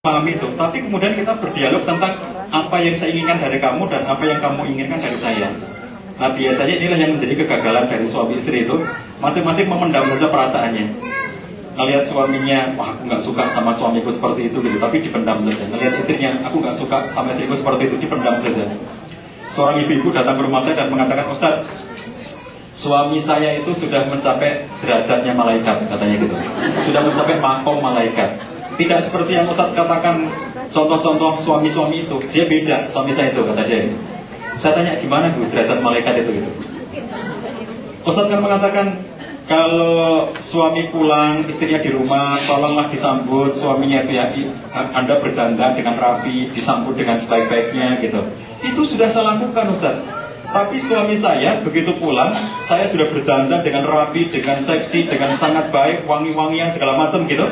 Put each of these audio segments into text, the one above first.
pahami itu, tapi kemudian kita berdialog tentang apa yang saya inginkan dari kamu dan apa yang kamu inginkan dari saya. Nah biasanya inilah yang menjadi kegagalan dari suami istri itu, masing-masing memendam saja perasaannya. Ngelihat suaminya, wah aku nggak suka sama suamiku seperti itu gitu, tapi dipendam saja. Ngelihat istrinya, aku nggak suka sama istriku seperti itu, dipendam saja. Seorang ibu-ibu datang ke rumah saya dan mengatakan, Ustaz, suami saya itu sudah mencapai derajatnya malaikat, katanya gitu. Sudah mencapai makom malaikat. Tidak seperti yang Ustaz katakan, contoh-contoh suami-suami itu. Dia beda, suami saya itu, kata dia. Saya tanya, gimana Bu derajat malaikat itu gitu? Ustaz kan mengatakan, kalau suami pulang, istrinya di rumah, tolonglah disambut suaminya itu ya, Anda berdandan dengan rapi, disambut dengan sebaik-baiknya gitu. Itu sudah saya lakukan Ustaz. Tapi suami saya begitu pulang, saya sudah berdandan dengan rapi, dengan seksi, dengan sangat baik, wangi-wangian segala macam gitu.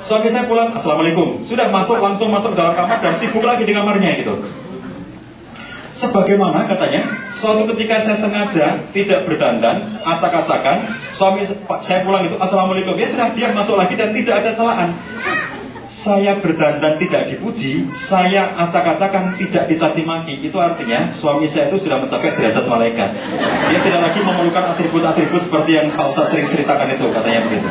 Suami saya pulang, Assalamualaikum, sudah langsung masuk dalam kamar dan sibuk lagi di kamarnya gitu. Sebagaimana katanya, suatu ketika saya sengaja tidak berdandan, acak-acakan, suami saya pulang itu, Assalamualaikum, ya sudah dia masuk lagi dan tidak ada celaan. Saya berdandan tidak dipuji, saya acak-acakan tidak dicaci maki. Itu artinya suami saya itu sudah mencapai derajat malaikat. Dia tidak lagi memerlukan atribut-atribut seperti yang Pak Ustadz sering ceritakan itu, katanya begitu.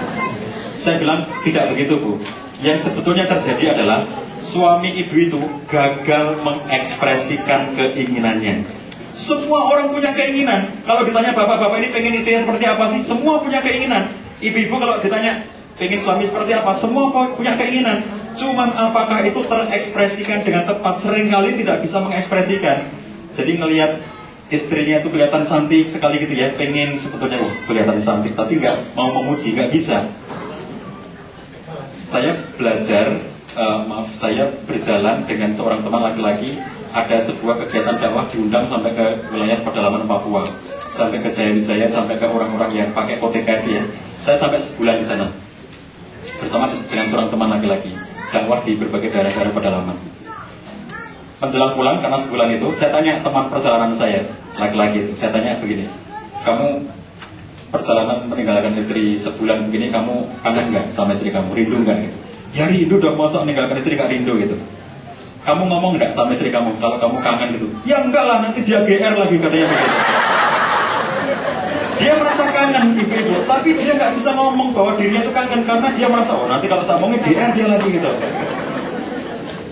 Saya bilang tidak begitu Bu. Yang sebetulnya terjadi adalah suami ibu itu gagal mengekspresikan keinginannya. Semua orang punya keinginan. Kalau ditanya bapak-bapak ini pengen istrinya seperti apa sih? Semua punya keinginan. Ibu-ibu kalau ditanya pengen suami seperti apa? Semua punya keinginan. Cuman apakah itu terekspresikan dengan tepat? Seringkali tidak bisa mengekspresikan. Jadi ngelihat istrinya itu kelihatan cantik sekali gitu ya, pengen sebetulnya kelihatan cantik, tapi nggak mau memuji, nggak bisa. Saya belajar, saya berjalan dengan seorang teman laki-laki. Ada sebuah kegiatan dakwah diundang sampai ke wilayah pedalaman Papua, sampai ke Jaya-Wijaya, sampai ke orang-orang yang pakai OTKD ya. Saya sampai sebulan di sana bersama dengan seorang teman laki-laki, dakwah di berbagai daerah-daerah pedalaman. Menjelang pulang karena sebulan itu, saya tanya teman perjalanan saya laki-laki itu, saya tanya begini, kamu perjalanan meninggalkan istri sebulan begini, kamu kangen nggak sama istri kamu, rindu nggak? Gitu. Ya rindu dong, masa meninggalkan istri nggak rindu gitu. Kamu ngomong nggak sama istri kamu kalau kamu kangen gitu? Ya enggak lah, nanti dia GR lagi, katanya begitu. Dia merasa kangen ibu-ibu, tapi dia nggak bisa ngomong bahwa dirinya itu kangen karena dia merasa, oh nanti kalau saya ngomongin GR dia lagi gitu.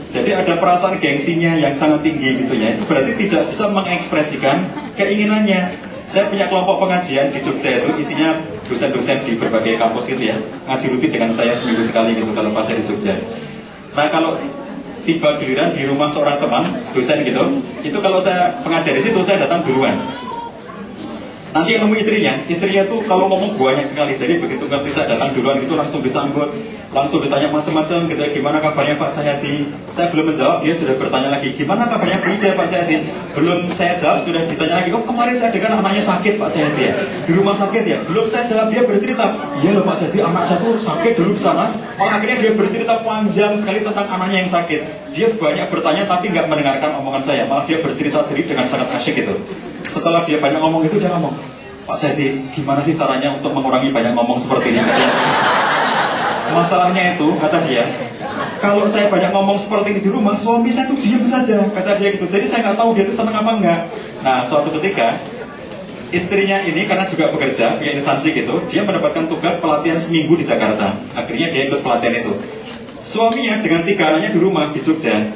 Jadi ada perasaan gengsinya yang sangat tinggi gitu ya. Itu berarti tidak bisa mengekspresikan keinginannya. Saya punya kelompok pengajian di Jogja itu isinya dosen-dosen di berbagai kampus gitu ya. Ngaji rutin dengan saya seminggu sekali gitu kalau pas saya di Jogja. Nah kalau tiba giliran di rumah seorang teman dosen gitu, itu kalau saya pengajar di situ saya datang duluan. Nanti yang nemu istrinya tuh kalau ngomong banyak sekali. Jadi begitu ngerti saya datang duluan itu langsung disambut, langsung ditanya macam-macam gitu. Gimana kabarnya Pak Cahyadi? Saya belum menjawab, dia sudah bertanya lagi. Gimana kabarnya Bu Ida Pak Cahyadi? Belum saya jawab, sudah ditanya lagi. Oh kemarin saya dengar anaknya sakit Pak Cahyadi ya, di rumah sakit ya. Belum saya jawab, dia bercerita. Iya loh Pak Cahyadi, anak saya tuh sakit dulu di sana. Malah akhirnya dia bercerita panjang sekali tentang anaknya yang sakit. Dia banyak bertanya tapi nggak mendengarkan omongan saya. Malah dia bercerita sendiri dengan sangat asyik gitu. Setelah dia banyak ngomong itu, dia ngomong, Pak Cahyadi, gimana sih caranya untuk mengurangi banyak ngomong seperti ini? Masalahnya itu, kata dia, kalau saya banyak ngomong seperti ini di rumah, suami saya tuh diam saja, kata dia gitu. Jadi saya nggak tahu dia tuh senang apa enggak. Nah, suatu ketika, istrinya ini karena juga bekerja, punya instansi gitu, dia mendapatkan tugas pelatihan seminggu di Jakarta. Akhirnya dia ikut pelatihan itu. Suaminya dengan 3 anaknya di rumah di Jogja.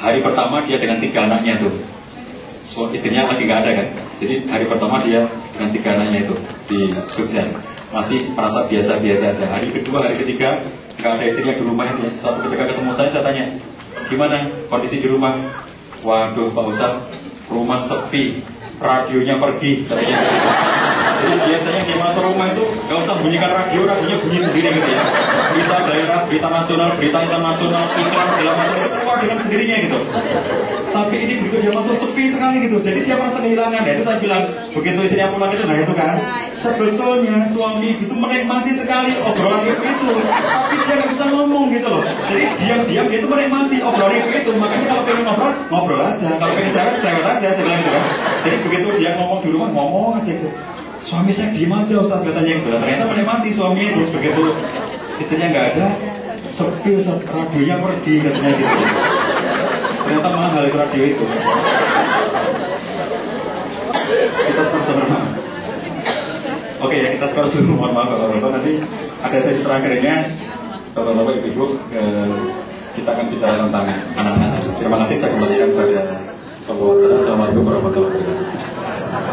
Hari pertama dia dengan 3 anaknya tuh. Istrinya lagi nggak ada kan, jadi hari pertama dia dengan 3 anaknya itu di Jogja masih merasa biasa-biasa aja. Hari kedua, hari ketiga nggak ada istrinya di rumah ya. Suatu ketika ketemu saya tanya, gimana kondisi di rumah? Waduh Pak Ustadz, rumah sepi, radionya pergi, katanya. Jadi biasanya dia masuk rumah itu nggak usah bunyikan radio, radionya bunyi sendiri gitu ya. Berita daerah, berita nasional, berita internasional, iklan segala macam itu keluar dengan sendirinya gitu. Tapi ini begitu dia masuk sepi sekali gitu. Jadi dia merasa kehilangan. Nah itu saya bilang, begitu istrinya pulang itu, nah itu kan, sebetulnya suami itu menikmati sekali obrolan itu. Tapi dia nggak bisa ngomong gitu loh. Jadi diam-diam dia itu menikmati obrolan itu. Makanya kalau pengen ngobrol, ngobrol aja. Kalau pengen cewek aja, saya bilang gitu kan. Jadi begitu dia ngomong di rumah, ngomong aja gitu. Suami saya diem aja Ustaz, katanya gitu. Ternyata menikmati suami itu. Begitu istrinya nggak ada, sepi Ustaz, radionya pergi katanya gitu. Ternyata mahal itu radio itu. Kita skor sama Mas. Oke ya, kita skor dulu. Mohon maaf Bapak-Bapak, nanti ada sesi terakhirnya. Bapak-Bapak, Ibu-Ibu, kita akan bicara tentang anak-anak. Terima kasih, saya kembalikan pada pembawa acara. Assalamualaikum warahmatullahi wabarakatuh.